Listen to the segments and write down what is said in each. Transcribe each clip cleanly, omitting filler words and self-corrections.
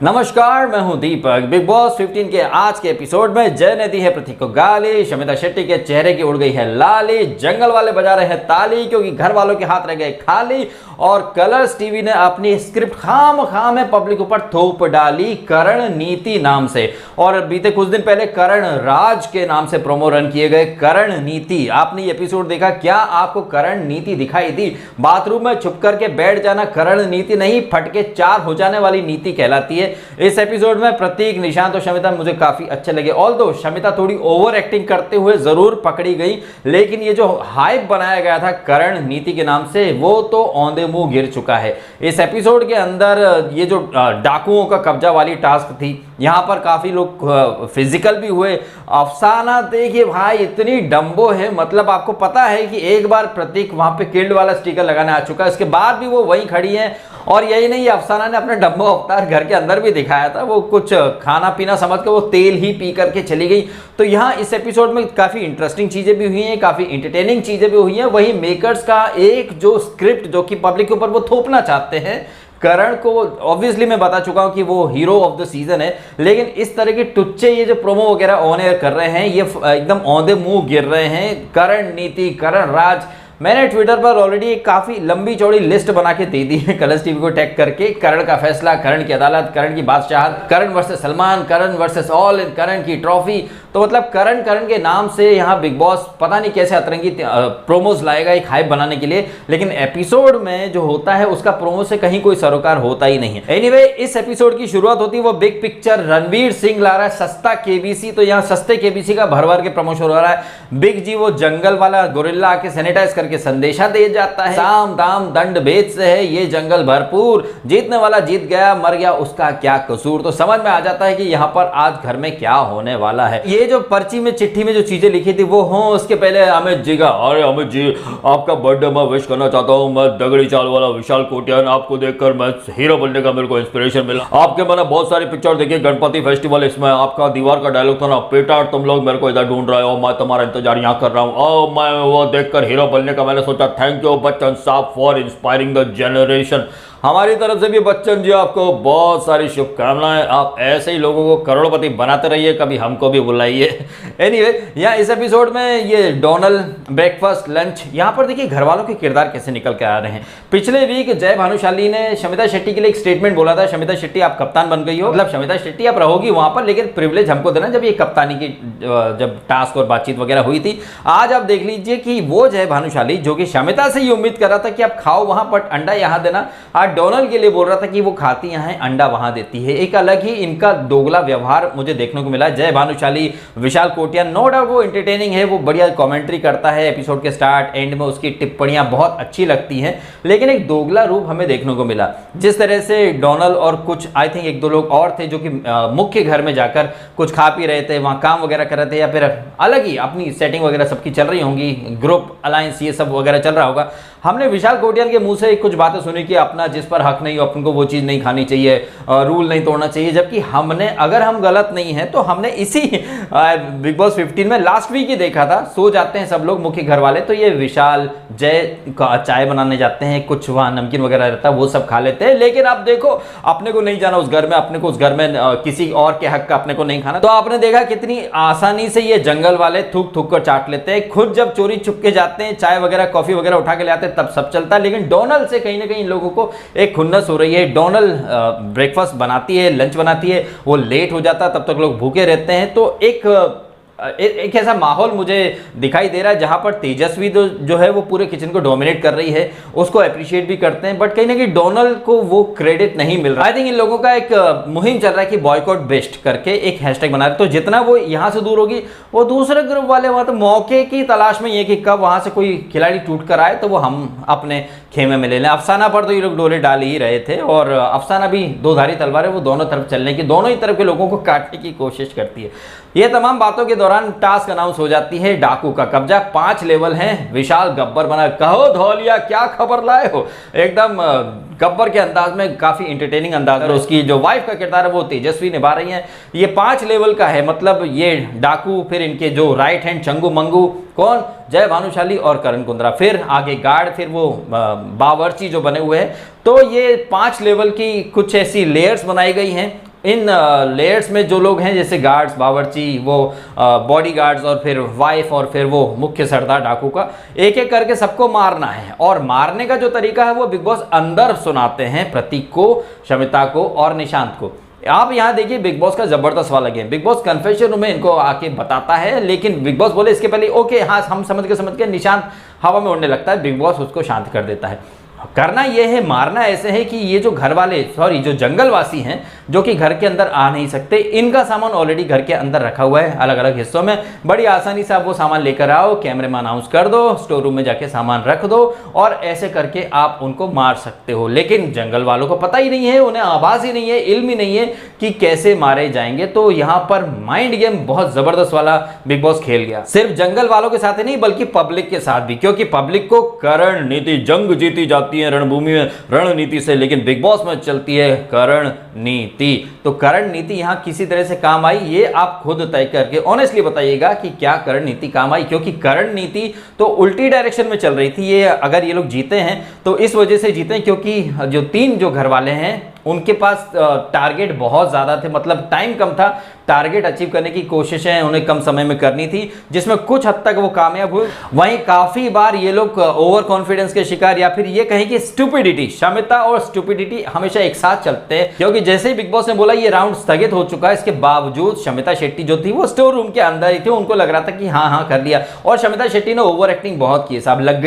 नमस्कार, मैं हूं दीपक। बिग बॉस 15 के आज के एपिसोड में जय ने दी है प्रतीक को गाली, शमिता शेट्टी के चेहरे की उड़ गई है लाली, जंगल वाले बजा रहे हैं ताली क्योंकि घर वालों के हाथ रह गए खाली, और कलर्स टीवी ने अपनी स्क्रिप्ट खाम में पब्लिक ऊपर थोप डाली करण नीति नाम से। और बीते कुछ दिन पहले करण राज के नाम से प्रोमो रन किए गए करण नीति। आपने ये एपिसोड देखा? क्या आपको करण नीति दिखाई दी? बाथरूम में छुप करके बैठ जाना करण नीति नहीं, फटके 4 हो जाने वाली नीति कहलाती है। इस एपिसोड में प्रतीक, निशांत और शमिता मुझे काफी अच्छे लगे। ऑल्दो शमिता थोड़ी ओवर एक्टिंग करते हुए जरूर पकड़ी गई, लेकिन ये जो हाइप बनाया गया था करण नीति के नाम से वो तो औंधे मुंह गिर चुका है। इस एपिसोड के अंदर ये जो डाकुओं का कब्जा वाली टास्क थी, यहां पर काफी लोग फिजिकल भी हुए। अफसाना देखिए भाई, इतनी डम्बो है, मतलब आपको पता है कि एक बार प्रतीक वहां पे किल्ड वाला स्टिकर लगाने आ चुका है, उसके बाद भी वो वहीं खड़ी है। और यही नहीं, अफसाना ने अपना डम्बो अवतार घर के अंदर भी दिखाया था। वो कुछ खाना पीना समझ के वो तेल ही पी करके चली गई। तो यहाँ इस एपिसोड में काफी इंटरेस्टिंग चीजें भी हुई हैं, काफी एंटरटेनिंग चीजें भी हुई हैं। वही मेकर्स का एक जो स्क्रिप्ट जो कि पब्लिक के ऊपर वो थोपना चाहते हैं करण को, ऑब्वियसली मैं बता चुका हूं कि वो हीरो ऑफ द सीजन है, लेकिन इस तरह के टुच्चे ये जो प्रोमो वगैरह ऑन एयर कर रहे हैं, ये एकदम औंधे मुंह गिर रहे हैं। करण नीति, करण राज, मैंने ट्विटर पर ऑलरेडी एक काफी लंबी चौड़ी लिस्ट बना के दे दी है कलर्स टीवी को टैग करके। करण का फैसला, करण की अदालत, करण की बादशाहत, करण वर्सेस सलमान, करण वर्सेस ऑल, करण की ट्रॉफी। तो मतलब करण के नाम से यहाँ बिग बॉस पता नहीं कैसे अतरंगी प्रोमोज लाएगा एक हाइप बनाने के लिए, लेकिन एपिसोड में जो होता है उसका प्रोमो से कहीं कोई सरोकार होता ही नहीं है। एनीवे, इस एपिसोड की शुरुआत होती है वो बिग पिक्चर, रणवीर सिंह ला रहा है सस्ता केबीसी। तो यहाँ सस्ते केबीसी का भर के प्रमोशन हो रहा है। बिग जी वो जंगल वाला गोरिल्ला आके सैनिटाइज करके संदेशा दे जाता है, साम दाम दंड भेद से है ये जंगल भरपूर, जीतने वाला जीत गया, मर गया उसका क्या कसूर। तो समझ में आ जाता है कि यहाँ पर आज घर में क्या होने वाला है। ये जो पर्ची में, चिट्ठी में जो चीजें लिखी थी वो हो, उसके पहले अमित जी का, अरे अमित जी आपका बर्थडे मैं विश करना चाहता हूँ। मैं दगड़ी चाल वाला विशाल कोटियान, आपको देखकर मैं हीरो बनने का मेरे को इंस्पिरेशन मिला। आपके मैंने बहुत सारी पिक्चर देखी, गणपति फेस्टिवल, इसमें आपका दीवार का डायलॉग था ना, पेटा तुम लोग मेरे को इधर ढूंढ रहे हो, मैं तुम्हारा इंतजार यहाँ कर रहा हूँ। मैं वो देखकर हीरो बनने का मैंने सोचा। थैंक यू बच्चन साहब फॉर इंस्पायरिंग द जनरेशन। हमारी तरफ से भी बच्चन जी आपको बहुत सारी शुभकामनाएं। आप ऐसे ही लोगों को करोड़पति बनाते रहिए, कभी हमको भी बुलाइए। एनीवे, यहाँ इस एपिसोड में ये डोनाल्ड ब्रेकफास्ट लंच, यहाँ पर देखिए घर वालों के किरदार कैसे निकल के आ रहे हैं। पिछले वीक जय भानुशाली ने शमिता शेट्टी के लिए एक स्टेटमेंट बोला था, शमिता शेट्टी आप कप्तान बन गई हो, मतलब शमिता शेट्टी आप रहोगी वहां पर, लेकिन प्रिविलेज हमको देना। जब ये कप्तानी की जब टास्क और बातचीत वगैरह हुई थी, आज आप देख लीजिए कि वो जय भानुशाली जो कि शमिता से ये उम्मीद कर रहा था कि आप खाओ वहां पर अंडा यहाँ देना, आज डोनाल्ड के लिए बोल रहा था कि वो खाती यहाँ है, अंडा वहां देती है। एक अलग ही इनका दोगला व्यवहार मुझे देखने को मिला। जय भानुशाली, विशाल कोटियान, नो डाउट वो एंटरटेनिंग है, वो बढ़िया कमेंट्री करता है एपिसोड के स्टार्ट एंड में, उसकी टिप्पणियां बहुत अच्छी लगती हैं, लेकिन एक दोगला रूप हमें देखने को मिला। जिस तरह से डोनाल्ड और कुछ आई थिंक 1-2 लोग और थे जो कि मुख्य घर में जाकर कुछ खा पी रहे थे, वहां काम वगैरह कर रहे थे, या फिर अलग ही अपनी सेटिंग वगैरह सबकी चल रही होंगी, ग्रुप अलायंस ये सब वगैरह चल रहा होगा। हमने विशाल कोटियान के मुंह से कुछ बातें सुनी कि अपना जिस पर हक नहीं हो अपन को वो चीज़ नहीं खानी चाहिए, रूल नहीं तोड़ना चाहिए, जबकि हमने, अगर हम गलत नहीं है तो हमने इसी बिग बॉस 15 में लास्ट वीक ही देखा था। सो जाते हैं सब लोग मुख्य घर वाले, तो ये विशाल जय का चाय बनाने जाते हैं, कुछ वहाँ नमकीन वगैरह रहता है वो सब खा लेते हैं, लेकिन अब देखो अपने को नहीं जाना उस घर में, अपने को उस घर में किसी और के हक का अपने को नहीं खाना। तो आपने देखा कितनी आसानी से ये जंगल वाले थूक थूक कर चाट लेते हैं। खुद जब चोरी छुप के जाते हैं, चाय वगैरह कॉफी वगैरह उठा के ले आते हैं, तब सब चलता है, लेकिन डोनाल्ड से कहीं ना कहीं लोगों को एक खुन्नस हो रही है। डोनाल्ड ब्रेकफास्ट बनाती है, लंच बनाती है, वो लेट हो जाता है, तब तक लोग भूखे रहते हैं। तो एक ऐसा माहौल मुझे दिखाई दे रहा है जहां पर तेजस्वी जो है वो पूरे किचन को डोमिनेट कर रही है, उसको अप्रिशिएट भी करते हैं, बट कहीं ना कहीं डोनाल्ड को वो क्रेडिट नहीं मिल रहा। आई थिंक इन लोगों का एक मुहिम चल रहा है कि बॉयकॉट बेस्ट करके एक हैशटैग बना रहे, तो जितना वो यहां से दूर होगी, वो दूसरे ग्रुप वाले वहां तो मौके की तलाश में ये कि कब वहां से कोई खिलाड़ी टूट कर आए तो वो हम अपने खेमे में ले लें। अफसाना पर तो ये लोग डोले डाल ही रहे थे, और अफसाना भी दोधारी तलवार है, वो दोनों तरफ चलने की, दोनों ही तरफ के लोगों को काटने की कोशिश करती है। ये तमाम बातों के दौरान टास्क अनाउंस हो जाती है, डाकू का कब्जा, 5 लेवल हैं। विशाल गब्बर बना, कहो धौलिया क्या खबर लाए हो, एकदम गब्बर के अंदाज में, काफी एंटरटेनिंग अंदाज, और उसकी जो वाइफ का किरदार है वो तेजस्वी निभा रही है। ये 5 लेवल का है, मतलब ये डाकू, फिर इनके जो राइट हैंड चंगू मंगू, कौन, जय भानुशाली और करण कुंद्रा, फिर आगे गार्ड, फिर वो बावर्ची जो बने हुए हैं। तो ये 5 लेवल की कुछ ऐसी लेयर्स बनाई गई हैं। इन लेयर्स में जो लोग हैं जैसे गार्ड्स, बावर्ची, वो बॉडी गार्ड्स और फिर वाइफ और फिर वो मुख्य सरदार डाकू का एक एक करके सबको मारना है। और मारने का जो तरीका है वो बिग बॉस अंदर सुनाते हैं प्रतीक को, शमिता को और निशांत को। आप यहाँ देखिए बिग बॉस का जबरदस्त वाला game. Big boss confession room में इनको आके बताता है, लेकिन बिग बॉस बोले इसके पहले ओके हाँ हम समझ के निशांत हवा में उड़ने लगता है, बिग बॉस उसको शांत कर देता है। करना यह है, मारना ऐसे है कि ये जो घर वाले जो जंगलवासी हैं जो कि घर के अंदर आ नहीं सकते, इनका सामान ऑलरेडी घर के अंदर रखा हुआ है अलग अलग हिस्सों में। बड़ी आसानी से आप वो सामान लेकर आओ, कैमरे में अनाउंस कर दो, स्टोर रूम में जाके सामान रख दो और ऐसे करके आप उनको मार सकते हो। लेकिन जंगल वालों को पता ही नहीं है, उन्हें आवाज ही नहीं है, इल्म ही नहीं है कि कैसे मारे जाएंगे। तो यहाँ पर माइंड गेम बहुत जबरदस्त वाला बिग बॉस खेल गया, सिर्फ जंगल वालों के साथ ही नहीं बल्कि पब्लिक के साथ भी, क्योंकि पब्लिक को करण नीति, जंग जीती जाती है रणभूमि में रणनीति से, लेकिन बिग बॉस में चलती है करण नीति। तो करण नीति यहां किसी तरह से काम आई, ये आप खुद तय करके ऑनेस्टली बताइएगा कि क्या करण नीति काम आई, क्योंकि करण नीति तो उल्टी डायरेक्शन में चल रही थी। ये अगर ये लोग जीते हैं तो इस वजह से जीते हैं क्योंकि जो तीन जो घर वाले हैं उनके पास टारगेट बहुत ज़्यादा थे, मतलब टाइम कम था, टारगेट अचीव करने की कोशिशें उन्हें कम समय में करनी थी, जिसमें कुछ हद तक वो कामयाब हुए। वहीं काफ़ी बार ये लोग ओवर कॉन्फिडेंस के शिकार या फिर ये कहें कि स्टूपिडिटी, शमिता और स्टूपिडिटी हमेशा एक साथ चलते हैं, क्योंकि जैसे ही बिग बॉस ने बोला ये राउंड स्थगित हो चुका है, इसके बावजूद शमिता शेट्टी जो थी वो स्टोर रूम के अंदर ही थी, उनको लग रहा था कि हाँ हाँ कर लिया। और शमिता शेट्टी ने ओवर एक्टिंग बहुत की साहब, लग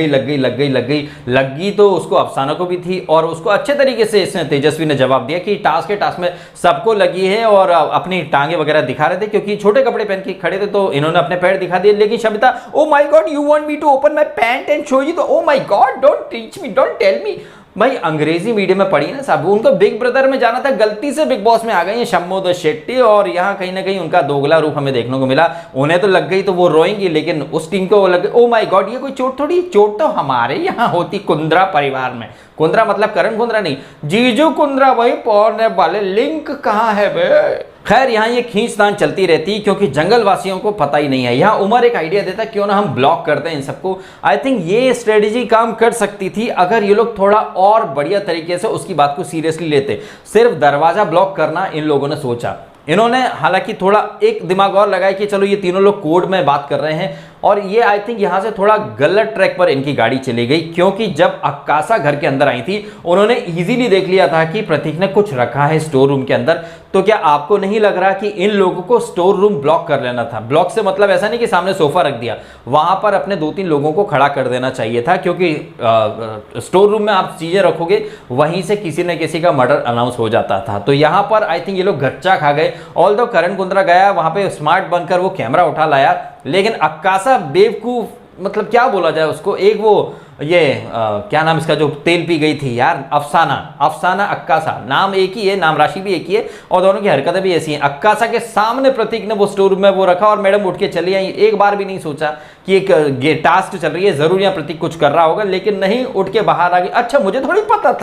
गई तो उसको अफसाना को भी थी और उसको अच्छे तरीके से इसने तेजस्वी ने जवाब दिया कि टास्क में सबको लगी है और अपनी टांगे वगैरह दिखा रहे थे क्योंकि छोटे कपड़े पहन के खड़े थे तो इन्होंने अपने पैर दिखा दिए। लेकिन Shamita, oh my god you want me to open my pant and show you, तो oh my god don't teach me, don't tell me. भाई अंग्रेजी मीडियम में पढ़ी ना साहब, उनको बिग ब्रदर में जाना था, गलती से बिग बॉस में आ गई है शम्मोद शेट्टी और यहाँ कहीं ना कहीं उनका दोगला रूप हमें देखने को मिला। उन्हें तो लग गई तो वो रोएंगी, लेकिन उस टीम को वो लग गई। ओ माय गॉड ये कोई चोट थोड़ी, चोट तो हमारे यहाँ होती कुंद्रा परिवार में। कुंद्रा मतलब करण कुंद्रा नहीं, जीजू कुंद्रा, वही पौने वाले, लिंक कहाँ है बे। खैर यहाँ ये खींचतान चलती रहती क्योंकि जंगल वासियों को पता ही नहीं है। यहाँ उमर एक आइडिया देता क्यों ना हम ब्लॉक करते हैं इन सबको। आई थिंक ये स्ट्रेटेजी काम कर सकती थी अगर ये लोग थोड़ा और बढ़िया तरीके से उसकी बात को सीरियसली लेते। सिर्फ दरवाजा ब्लॉक करना इन लोगों ने सोचा, इन्होंने हालांकि थोड़ा एक दिमाग और लगाया कि चलो ये तीनों लोग कोड में बात कर रहे हैं, और ये आई थिंक यहाँ से थोड़ा गलत ट्रैक पर इनकी गाड़ी चली गई, क्योंकि जब अक्कासा घर के अंदर आई थी उन्होंने इजीली देख लिया था कि प्रतीक ने कुछ रखा है स्टोर रूम के अंदर। तो क्या आपको नहीं लग रहा कि इन लोगों को स्टोर रूम ब्लॉक कर लेना था? ब्लॉक से मतलब ऐसा नहीं कि सामने सोफा रख दिया, वहां पर अपने 2-3 लोगों को खड़ा कर देना चाहिए था, क्योंकि स्टोर रूम में आप चीजें रखोगे वहीं से किसी न किसी का मर्डर अनाउंस हो जाता था। तो यहाँ पर आई थिंक ये लोग गच्चा खा गए। ऑल्दो करण कुंद्रा गया वहां पे स्मार्ट बनकर वो कैमरा उठा लाया, लेकिन अक्कासा बेवकूफ, मतलब क्या बोला जाए उसको, एक वो ये क्या नाम इसका जो तेल पी गई थी यार, अफसाना अक्कासा, नाम एक ही है, नाम राशि भी एक ही है और दोनों की हरकतें भी ऐसी हैं। अक्कासा के सामने प्रतीक ने वो स्टोर रूम में वो रखा और मैडम उठ के चली आई। एक बार भी नहीं सोचा कि एक टास्क चल रही है, जरूर यहाँ प्रतीक कुछ कर रहा होगा, लेकिन नहीं, उठ के बाहर आ गई। अच्छा मुझे थोड़ी पता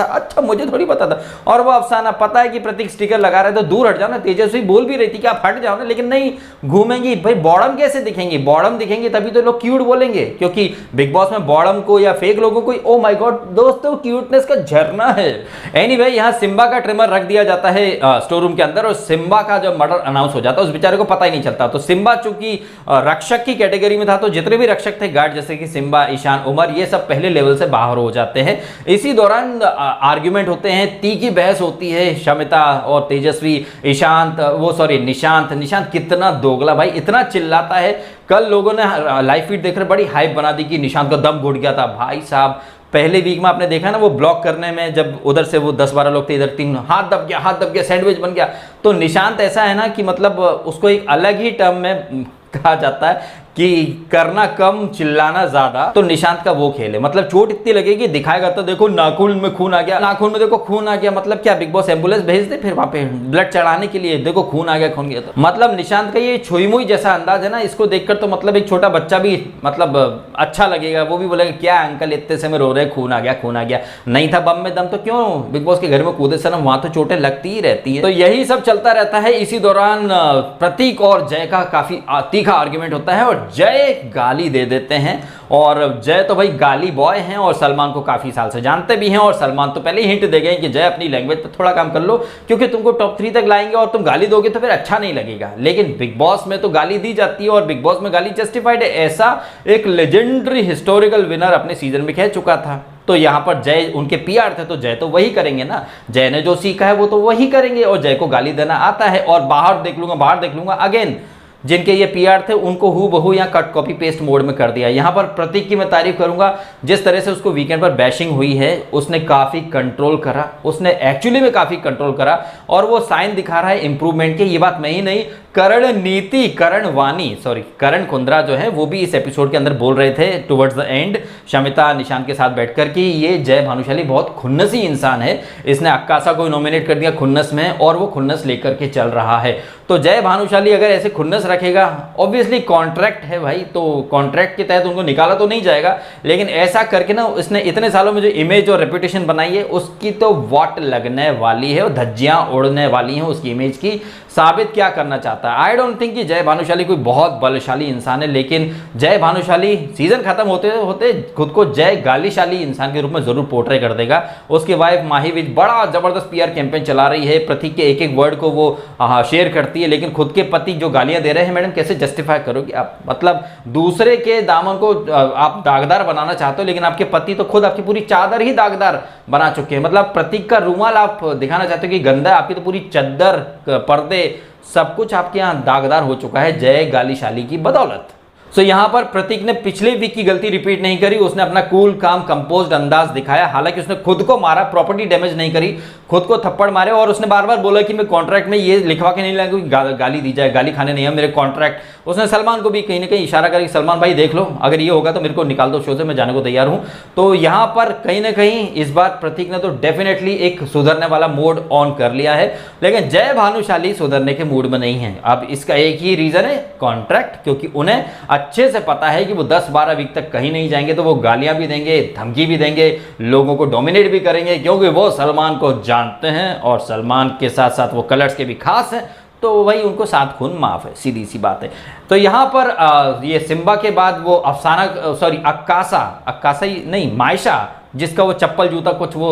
था, और वो अफसाना पता है कि प्रतीक स्टिकर लगा रहे तो दूर हट जाओ ना। तेजस्वी बोल भी रही थी कि आप हट जाओ ना, लेकिन नहीं, घूमेंगी भाई। बॉडम कैसे दिखेंगे? बॉडम दिखेंगे तभी तो लोग क्यूट बोलेंगे, क्योंकि बिग बॉस में बॉडम को या फेक लोगों को ओ माय गॉड दोस्तों क्यूटनेस का झरना है। एनीवे यहाँ सिम्बा का ट्रिमर रख दिया जाता है स्टोर रूम के अंदर और सिम्बा का जब मर्डर अनाउंस हो जाता है उस बेचारे को पता ही नहीं चलता। तो सिम्बा चूंकि रक्षक की कैटेगरी में था तो जितने भी रक्षक थे गार्ड जैसे कि सिम्बा, ईशान, उमर, ये सब पहले लेवल से बाहर हो जाते हैं। इसी दौरान आर्ग्यूमेंट होते हैं, तीखी बहस होती है शमिता और तेजस्वी, निशांत कितना दोगला भाई, इतना चिल्लाता है। कल लोगों ने लाइव फीड देख रहे बड़ी हाइप बना दी कि निशांत का दम घुट गया था। भाई साहब पहले वीक में आपने देखा ना वो ब्लॉक करने में, जब उधर से वो 10-12 लोग थे, इधर 3, हाथ दब गया, सैंडविच बन गया। तो निशांत ऐसा है ना कि मतलब उसको एक अलग ही टर्म में कहा जाता है कि करना कम चिल्लाना ज्यादा। तो निशांत का वो खेल है, मतलब चोट इतनी लगेगी दिखाएगा तो देखो नाखून में खून आ गया, नाखून में देखो खून आ गया, मतलब क्या बिग बॉस एम्बुलेंस भेज दे फिर वहां पे ब्लड चढ़ाने के लिए, देखो खून आ गया, खून गया। तो मतलब निशांत का ये छुई मुई जैसा अंदाज है ना, इसको देखकर तो मतलब एक छोटा बच्चा भी मतलब अच्छा लगेगा, वो भी बोलेगा क्या अंकल इतने से में रो रहे, खून आ गया। नहीं था बम में दम तो क्यों बिग बॉस के घर में कूदे सनम, वहां तो चोटें लगती ही रहती है। तो यही सब चलता रहता है। इसी दौरान प्रतीक और जय का काफी तीखा आर्ग्यूमेंट होता है और पर जय गाली दे देते हैं। और जय तो भाई गाली बॉय हैं और सलमान को काफ़ी साल से जानते भी हैं, और सलमान तो पहले ही हिंट दे गए कि जय अपनी लैंग्वेज पर थोड़ा काम कर लो, क्योंकि तुमको टॉप 3 तक लाएंगे और तुम गाली दोगे तो फिर अच्छा नहीं लगेगा। लेकिन बिग बॉस में तो गाली दी जाती है और बिग बॉस में गाली जस्टिफाइड है, ऐसा एक लेजेंडरी हिस्टोरिकल विनर अपने सीजन में कह चुका था। तो यहाँ पर जय उनके पीआर थे, तो जय तो वही करेंगे ना, जय ने जो सीखा है वो तो वही करेंगे, और जय को गाली देना आता है। और बाहर देख लूंगा अगेन, जिनके ये पीआर थे उनको हूबहू या कट कॉपी पेस्ट मोड में कर दिया। यहाँ पर प्रतीक की मैं तारीफ करूंगा, जिस तरह से उसको वीकेंड पर बैशिंग हुई है, उसने काफ़ी कंट्रोल करा, उसने एक्चुअली में काफ़ी कंट्रोल करा, और वो साइन दिखा रहा है इंप्रूवमेंट के। ये बात मैं ही नहीं, करण कुंद्रा जो है वो भी इस एपिसोड के अंदर बोल रहे थे towards the end, Shamita Nishant के साथ बैठकर, कि ये जय भानुशाली बहुत खुन्नसी इंसान है, इसने अक्कासा को नॉमिनेट कर दिया खुन्नस में, और वो खुन्नस लेकर के चल रहा है। तो जय भानुशाली अगर ऐसे खुन्नस रखेगा, ऑब्वियसली कॉन्ट्रैक्ट है भाई, तो कॉन्ट्रैक्ट के तहत उनको निकाला तो नहीं जाएगा, लेकिन ऐसा करके ना उसने इतने सालों में जो इमेज और रेपुटेशन बनाई है उसकी तो वाट लगने वाली है और धज्जियां उड़ने वाली हैं उसकी इमेज की। साबित क्या करना चाहता है? आई डोंट थिंक कि जय भानुशाली कोई बहुत बलशाली इंसान है, लेकिन जय भानुशाली सीजन खत्म होते होते खुद को जय गालीशाली इंसान के रूप में जरूर पोर्ट्रे कर देगा। उसकी वाइफ माही विज बड़ा जबरदस्त पीआर कैंपेन चला रही है, प्रतीक के एक एक वर्ड को वो शेयर करती है, लेकिन खुद के पति जो गालियां दे रहे हैं, मैडम कैसे जस्टिफाई करोगे आप? मतलब दूसरे के दामन को आप दागदार बनाना चाहते हो, लेकिन आपके पति तो खुद आपकी पूरी चादर ही दागदार बना चुके हैं। मतलब प्रतीक का रूमाल आप दिखाना चाहते हो कि गंदा है, आपकी तो पूरी चद्दर पर्दे सब कुछ आपके यहाँ दागदार हो चुका है जय गालीशाली की बदौलत। सो यहाँ पर प्रतीक ने पिछले वीक की गलती रिपीट नहीं करी, उसने अपना कूल काम कंपोज्ड अंदाज दिखाया। हालांकि उसने खुद को मारा, प्रॉपर्टी डैमेज नहीं करी, खुद को थप्पड़ मारे, और उसने बार बार बोला कि मैं कॉन्ट्रैक्ट में ये लिखवा के नहीं लाऊंगा गाली दी जाए, गाली खाने नहीं है मेरे कॉन्ट्रैक्ट। उसने सलमान को भी कहीं ना कहीं इशारा करा कि सलमान भाई देख लो, अगर ये होगा तो मेरे को निकाल दो शो से, मैं जाने को तैयार हूँ। तो यहाँ पर कहीं ना कहीं इस बार प्रतीक ने तो डेफिनेटली एक सुधरने वाला मोड ऑन कर लिया है, लेकिन जय भानुशाली सुधरने के मूड में नहीं है। अब इसका एक ही रीजन है, कॉन्ट्रैक्ट, क्योंकि उन्हें अच्छे से पता है कि वो 10-12 वीक तक कहीं नहीं जाएंगे, तो वो गालियां भी देंगे, धमकी भी देंगे, लोगों को डोमिनेट भी करेंगे, क्योंकि वो सलमान को जानते हैं और सलमान के साथ साथ वो कलर्स के भी खास हैं, तो वही उनको सात खून माफ है, सीधी सी बात है। तो यहाँ पर ये सिम्बा के बाद वो अक्कासा ही नहीं, मायशा, जिसका वो चप्पल जूता कुछ वो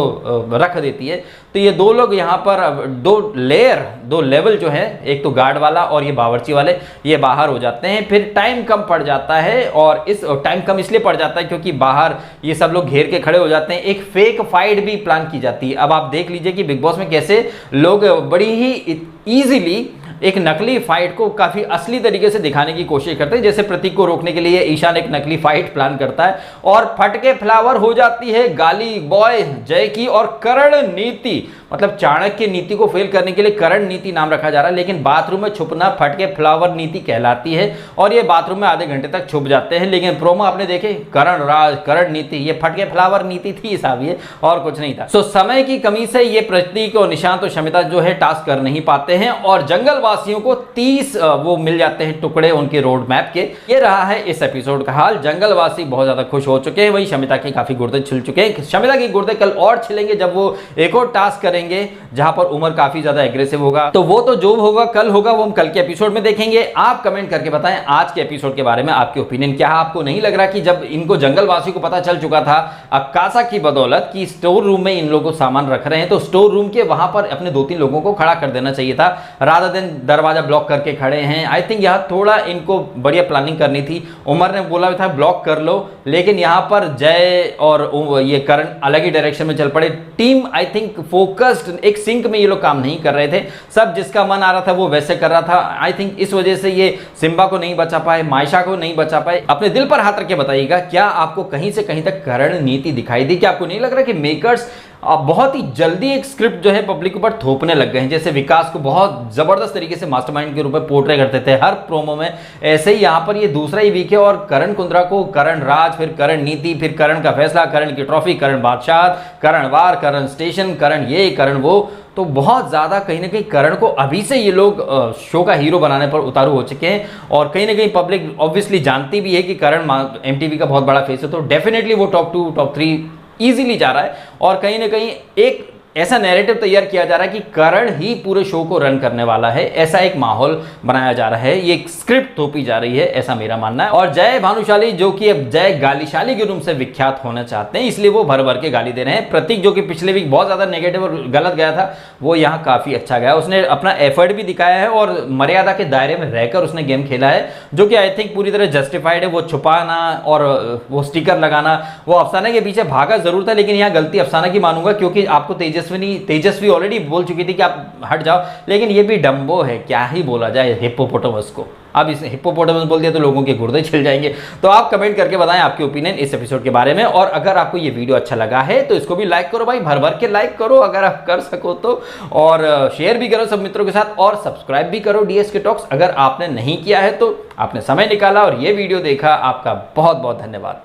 रख देती है, तो ये दो लोग यहाँ पर दो लेवल जो है, एक तो गार्ड वाला और ये बावर्ची वाले, ये बाहर हो जाते हैं। फिर टाइम कम पड़ जाता है, और इस टाइम कम इसलिए पड़ जाता है क्योंकि बाहर ये सब लोग घेर के खड़े हो जाते हैं। एक फेक फाइट भी प्लान की जाती है। अब आप देख लीजिए कि बिग बॉस में कैसे लोग बड़ी ही ईजिली एक नकली फाइट को काफी असली तरीके से दिखाने की कोशिश करते हैं। जैसे प्रतीक को रोकने के लिए ईशान एक नकली फाइट प्लान करता है और फटके फ्लावर हो जाती है गाली बॉय जय की। और करण नीति, मतलब चाणक्य नीति को फेल करने के लिए करण नीति नाम रखा जा रहा है, लेकिन बाथरूम में छुपना फटके फ्लावर नीति कहलाती है। और ये बाथरूम में आधे घंटे तक छुप जाते हैं, लेकिन प्रोमो आपने देखे, करण राज, करण नीति, ये फटके फ्लावर नीति थी साहब, ये और कुछ नहीं था। सो समय की कमी से ये प्रतीक और निशांत और शमिता जो है टास्क कर नहीं पाते हैं, और जंगल वासियों को 30 वो मिल जाते हैं टुकड़े उनके रोड मैप के। ये रहा है इस एपिसोड का हाल। जंगल वासी बहुत ज्यादा खुश हो चुके हैं, वही शमिता के काफी गुर्दे छिल चुके हैं। शमिता के गुर्दे कल और छिलेंगे जब वो एक और टास्क करेंगे जहां पर उमर काफी ज्यादा एग्रेसिव होगा। तो वो तो जो होगा कल होगा, वो हम कल के एपिसोड में देखेंगे। आप कमेंट करके बताएं आज के एपिसोड के बारे में आपके ओपिनियन क्या है। आपको नहीं लग रहा कि जब इनको जंगल वासी को पता चल चुका था अक्कासा की बदौलत कि स्टोर रूम में इन लोगों को सामान रख रहे हैं, तो स्टोर रूम के वहां पर अपने 2-3 लोगों को खड़ा कर देना चाहिए था, रादर देन दरवाजा ब्लॉक करके खड़े हैं। आई थिंक यहाँ थोड़ा इनको बढ़िया प्लानिंग करनी थी। उमर ने बोला था ब्लॉक कर लो, लेकिन यहाँ पर जय और ये करण अलग ही डायरेक्शन में चल पड़े। टीम आई थिंक फोकस्ड, एक सिंक में ये लोग काम नहीं कर रहे थे। सब जिसका मन आ रहा था वो वैसे कर रहा था। आई थिंक इस वजह से ये सिम्बा को नहीं बचा पाए, मायशा को नहीं बचा पाए। अपने दिल पर हाथ रख के बताइएगा, क्या आपको कहीं से कहीं तक करण नीति दिखाई दी? क्या आपको नहीं लग रहा कि मेकर्स बहुत ही जल्दी एक स्क्रिप्ट जो है पब्लिक के ऊपर थोपने लग गए हैं? जैसे विकास को बहुत जबरदस्त तरीके से मास्टरमाइंड के रूप में पोर्ट्रे करते थे हर प्रोमो में, ऐसे ही यहाँ पर ये दूसरा ही वीक है और करण कुंद्रा को करण राज, फिर करण नीति, फिर करण का फैसला, करण की ट्रॉफी, करण बादशाह, करण वार, करण स्टेशन, करण ये करण वो, तो बहुत ज़्यादा कहीं ना कहीं करण को अभी से ये लोग शो का हीरो बनाने पर उतारू हो चुके हैं। और कहीं ना कहीं पब्लिक ऑब्वियसली जानती भी है कि करण MTV का बहुत बड़ा फेस है, तो डेफिनेटली वो टॉप 2 टॉप 3 इजीली जा रहा है। और कहीं ना कहीं एक ऐसा नैरेटिव तैयार किया जा रहा है कि करण ही पूरे शो को रन करने वाला है, ऐसा एक माहौल बनाया जा रहा है, ये एक स्क्रिप्ट थोपी जा रही है, ऐसा मेरा मानना है। और जय भानुशाली जो कि अब जय गालीशाली के रूप से विख्यात होना चाहते हैं, इसलिए वो भर भर के गाली दे रहे हैं। प्रतीक जो कि पिछले वीक बहुत ज्यादा नेगेटिव और गलत गया था, वो यहाँ काफी अच्छा गया, उसने अपना एफर्ट भी दिखाया है और मर्यादा के दायरे में रहकर उसने गेम खेला है, जो कि आई थिंक पूरी तरह जस्टिफाइड है। वो छुपाना और वो स्टिकर लगाना, वो अफसाना के पीछे भागा जरूर था, लेकिन यहाँ गलती अफसाना की मानूंगा, क्योंकि आपको तेजस्वी ऑलरेडी बोल चुकी थी कि आप हट जाओ, लेकिन ये भी डम्बो है, क्या ही बोला जाए हिप्पोपोटामस को। अब इस हिप्पोपोटामस बोल दिया तो लोगों के गुर्दे छिल जाएंगे। तो आप कमेंट करके बताएं आपके ओपिनियन इस एपिसोड के बारे में, और अगर आपको ये वीडियो अच्छा लगा है तो इसको भी लाइक करो भाई, भर भर के लाइक करो अगर आप कर सको तो, और शेयर भी करो सब मित्रों के साथ, और सब्सक्राइब भी करो डीएसके टॉक्स अगर आपने नहीं किया है तो। आपने समय निकाला और ये वीडियो देखा, आपका बहुत बहुत धन्यवाद।